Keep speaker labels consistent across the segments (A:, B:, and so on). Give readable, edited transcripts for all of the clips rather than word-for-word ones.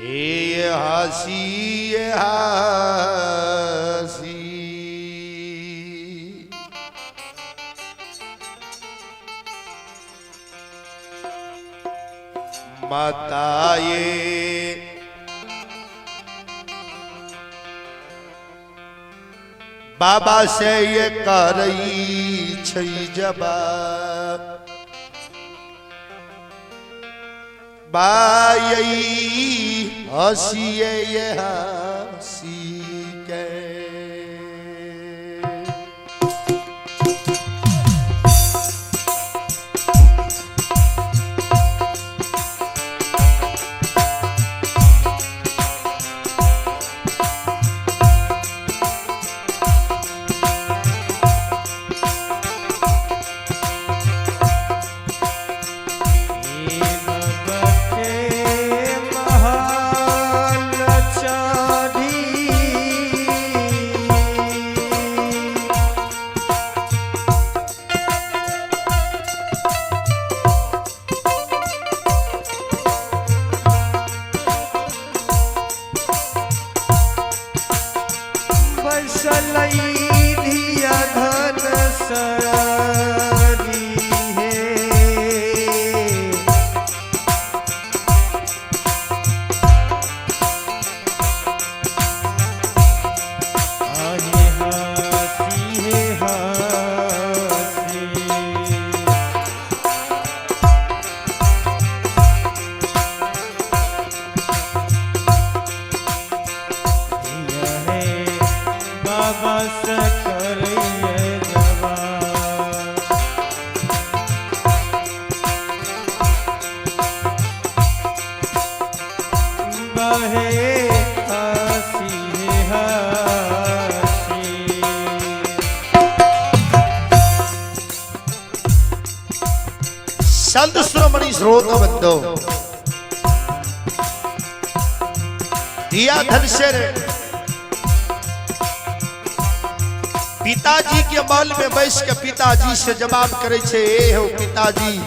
A: ये हसी माताए बाबा से ये करई छै जवाब बाई हसिए ये हसी के संत श्रोमणी स्रोत बंदो दिया धन से पिताजी के बल में बैस के पिताजी से जवाब करे छे ए हो पिताजी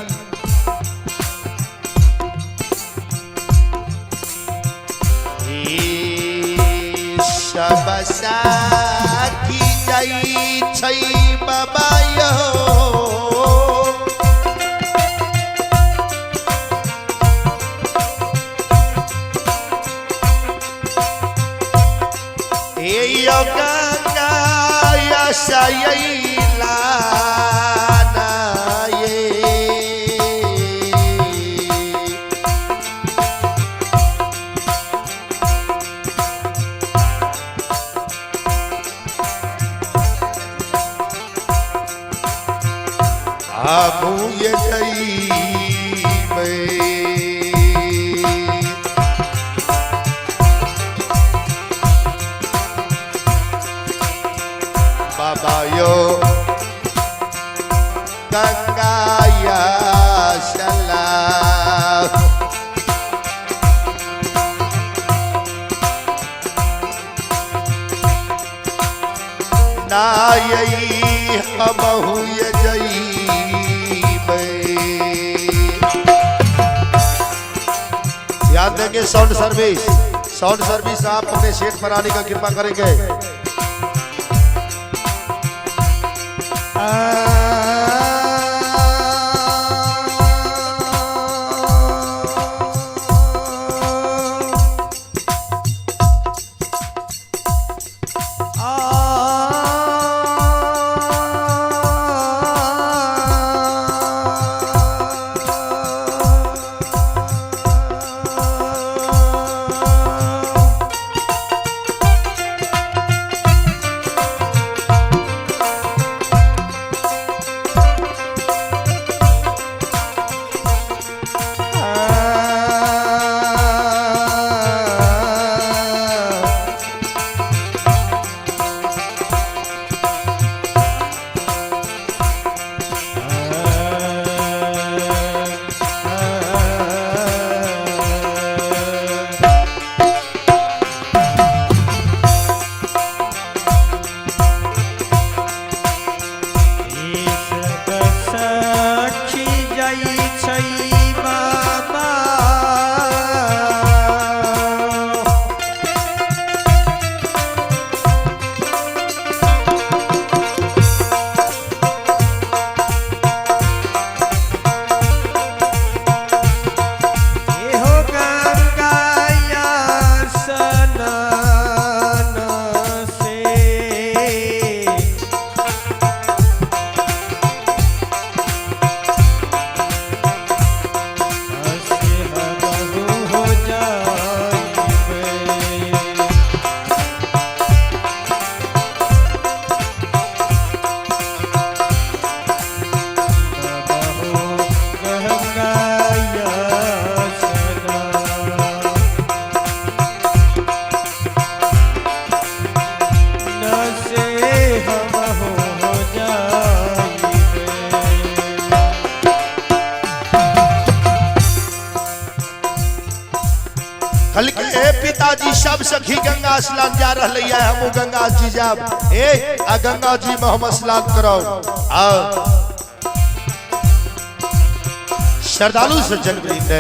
A: सबसा की जाई छै बाबा यो आबू ये जई बाबा यो गंगाया चला ना यही हमहु ये जई याद देंगे साउंड सर्विस आप अपने सेट पर आने का कृपा करेंगे पिताजी सब सखी गंगा स्नान जा रही है, हम गंगा जी जाब आ गंगा जी में हम स्नान करो। श्रद्धालु सज्जन वृंद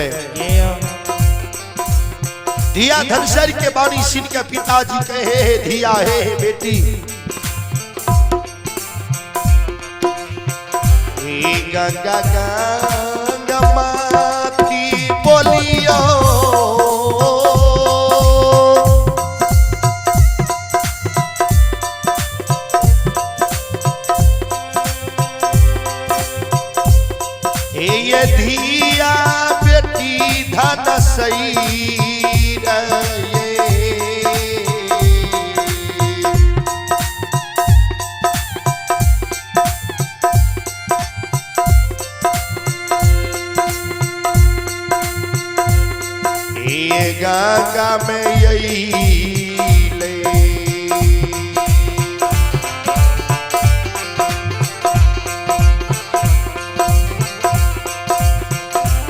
A: धिया धनसर के बानी सिन के पिताजी कहे हे धिया हे बेटी गंगा गंगा माती बोलियो ये धिया बेटी धन सही गंगा में यही ले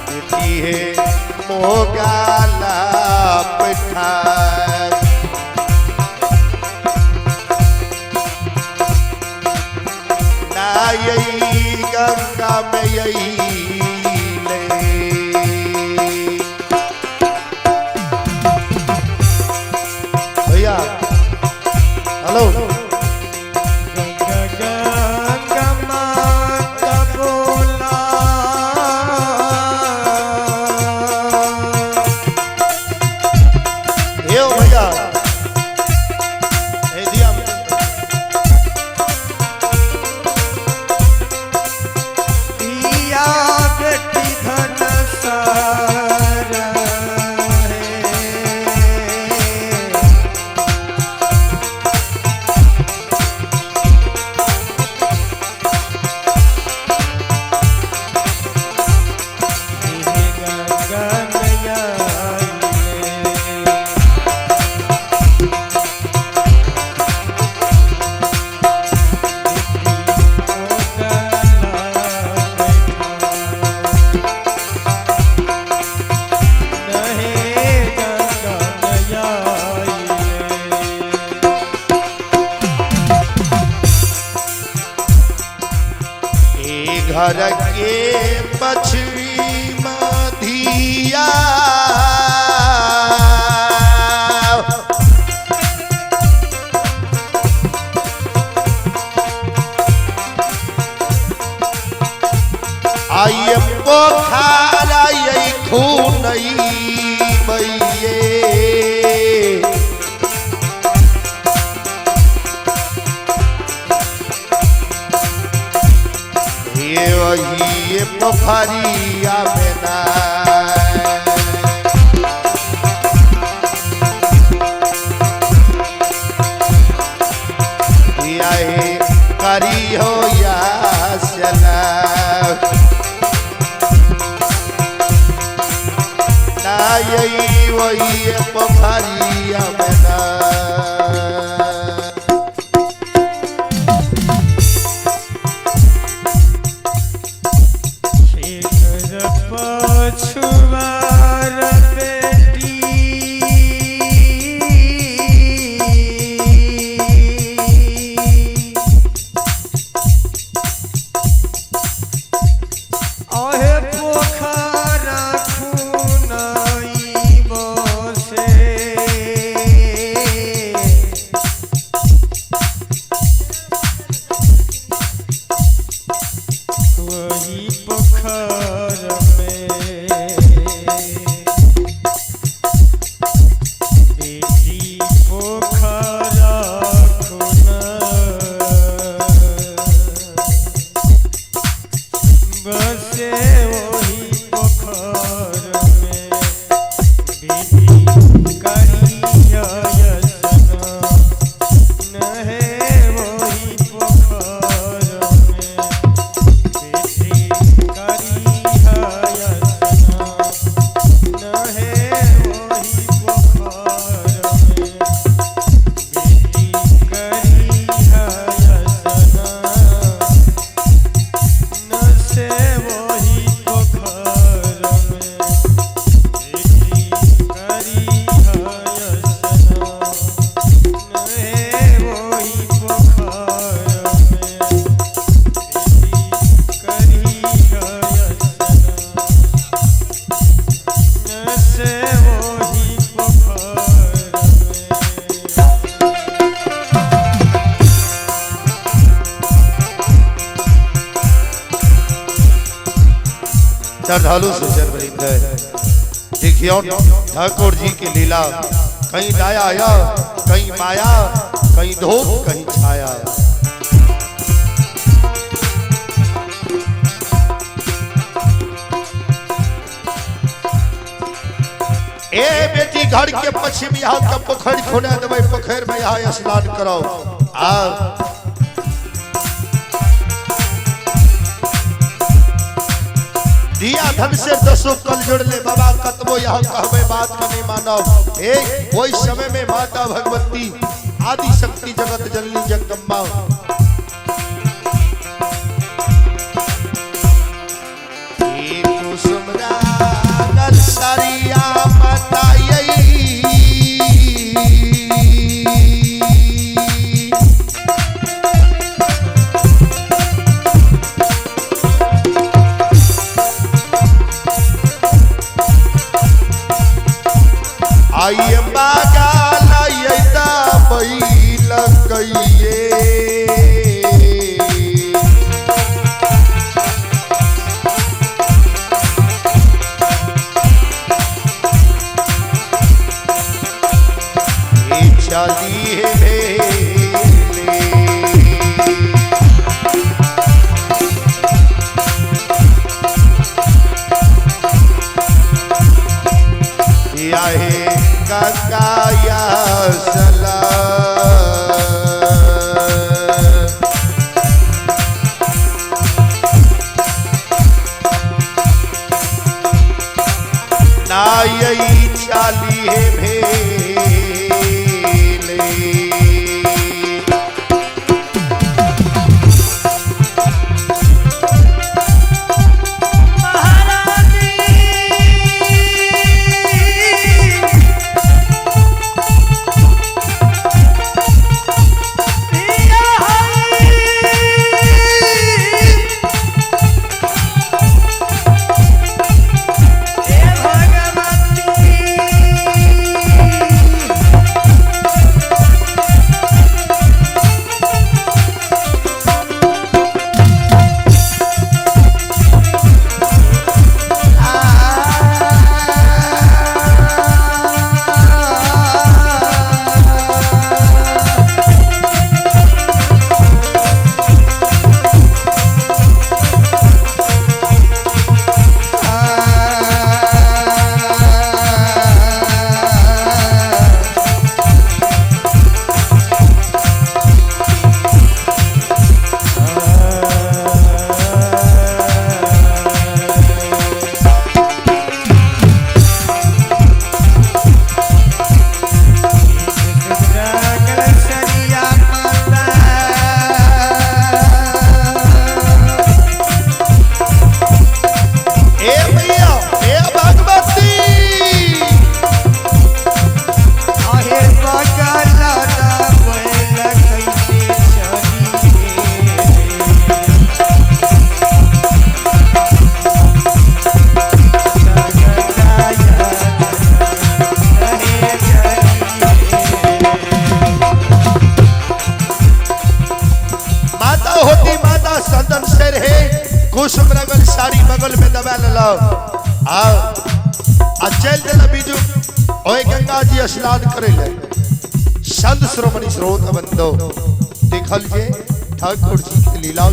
A: बेटी है मोगाला पठा ना यही गंगा में यही हेलो गंगा माता बोला ये भैया दिया दिया बेटी धन सारा घर के पछड़ी मधिया आइए पोखरा यही खून मैये ये पोखरिया में ना करी हो या सला ना यही वही पोखरिया में ना छुआर बेटी आहे पोखरा खूनई बसे श्रद्धालु सज्जन वृंद देखियो ठाकुर जी की लीला, कहीं दाया आया, कहीं माया, कहीं धूप, कहीं छाया। ए बेटी घर के पश्चिम यहाँ का पोखर खोने देवे, पोखर में यहाँ स्नान करो। आ दिया धन से 10 कल जोड़ ले बाबा, कतबो यहाँ कहवे बात का नहीं मानव। एक वही समय में माता भगवती आदि शक्ति जगत जननी जगदम्बा सरिया आई बागा लैता बैल कइए चली है काया सला ना यही चाली है भेले कुसुमरगल साड़ी बगल में दबा लो आ चल दे बीजू ओए गंगा जी स्नान करे ले संत श्रोमणी स्रोत बंदो देखल जे ठाकुर जी की लीला।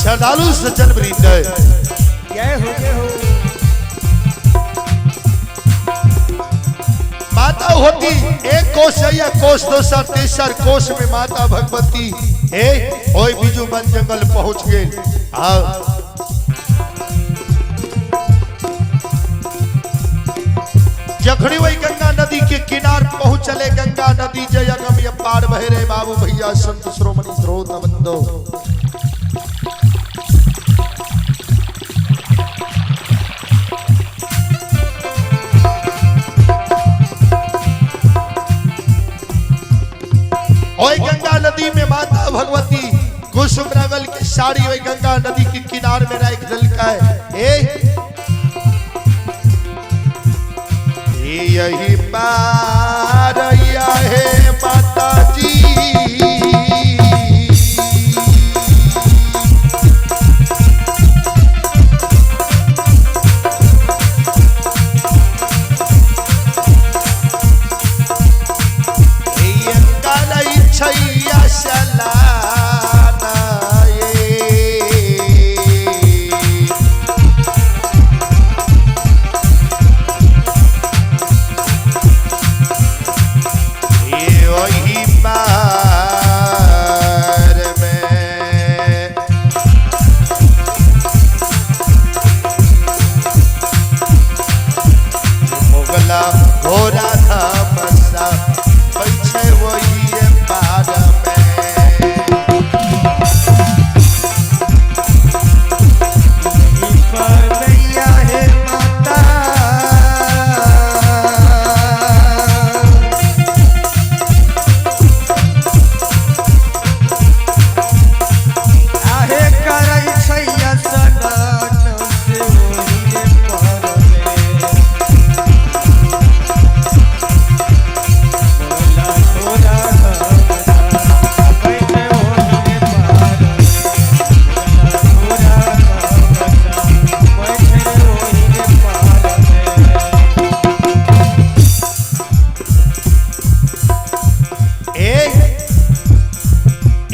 A: श्रद्धालु सज्जन वृंद
B: जय हो
A: माता होती एक कोष है या कोष दोसर तेसर कोष में माता भगवती ओए बीजू बन जंगल पहुंच गए। जखड़ी वही गंगा नदी के किनार पहुंचले। गंगा नदी जय अगम ये पार बहे रे बाबू भैया संत श्रोमणी स्रोत बंदो। ओए गंगा नदी में माता भगवती कुसुम नगल की साड़ी वही गंगा नदी के किनार में राख दलका है। यही पार है माता जी। छैया सलाना ये वही पार में मोगला घोड़ा था बसा पीछे वही पार में।
B: मैया है माता आहे करई छैया सदान से वही पार में। बोला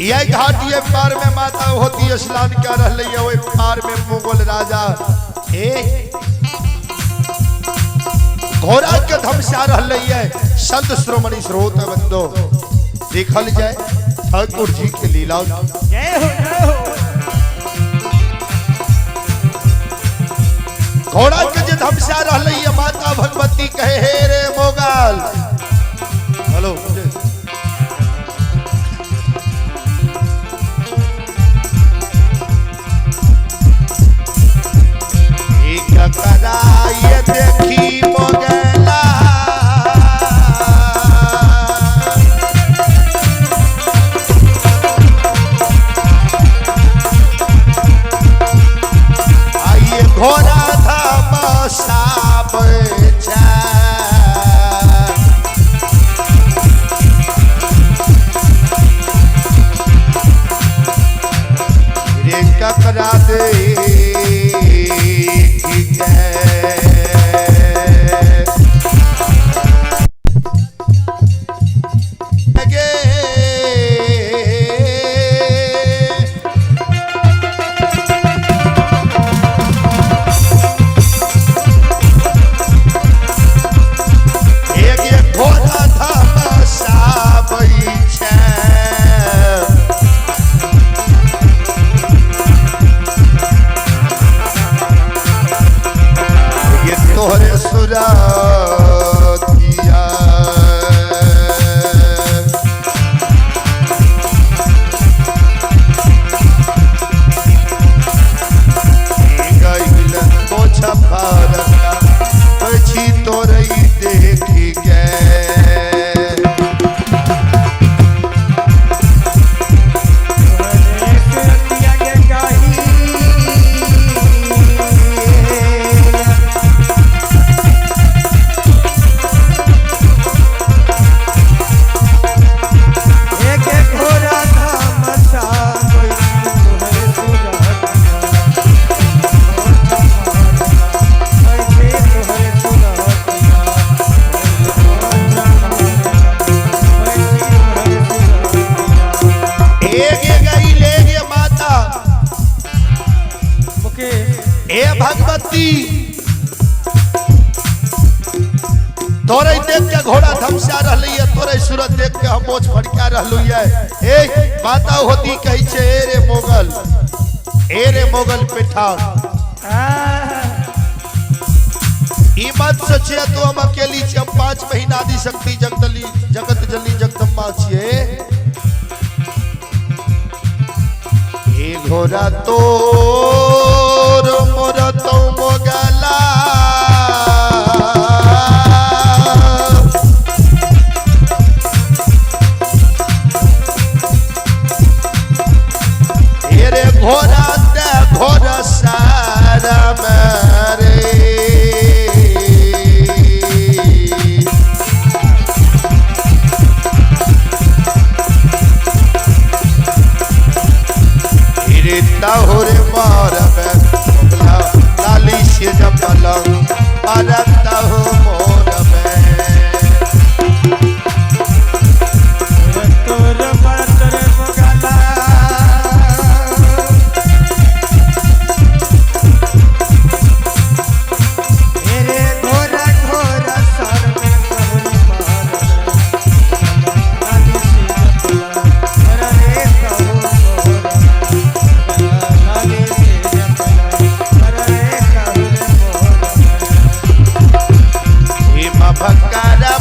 A: यह घाटी पार में माता होती स्नान कर रही है। वही पार में मुगल राजा घोड़ा के धमसा रही है। संत श्रोमणी स्रोत बंदो देखल जाए ठाकुर जी के लीला।
B: जय हो जय हो।
A: घोड़ा के जो धमसा रही है माता भगवती कहे हे रे मोगल। हेलो ये देखी मोगला आइए घोड़ा धमसा बैठा रे ककरा दे तोहरे सुरा तोरे देख के घोड़ा धमसा रहली है, तोरे सूरत देख के हम मोच फड़का रहलू है। ए माता होती कही छे ए रे मोगल पेठान, ई मत सोचिए तो हम अकेली छे, 5 महीना आदि शक्ति जगत जली जगदम्बा छिए। ए घोड़ा तोर मोर तो मोगला घोड़ा ते घोड़ा सारा मारे ताहुरे मार में मोगला लाली से जपला परता हो मोर में
B: तोर पर मोगला
A: भक्कारा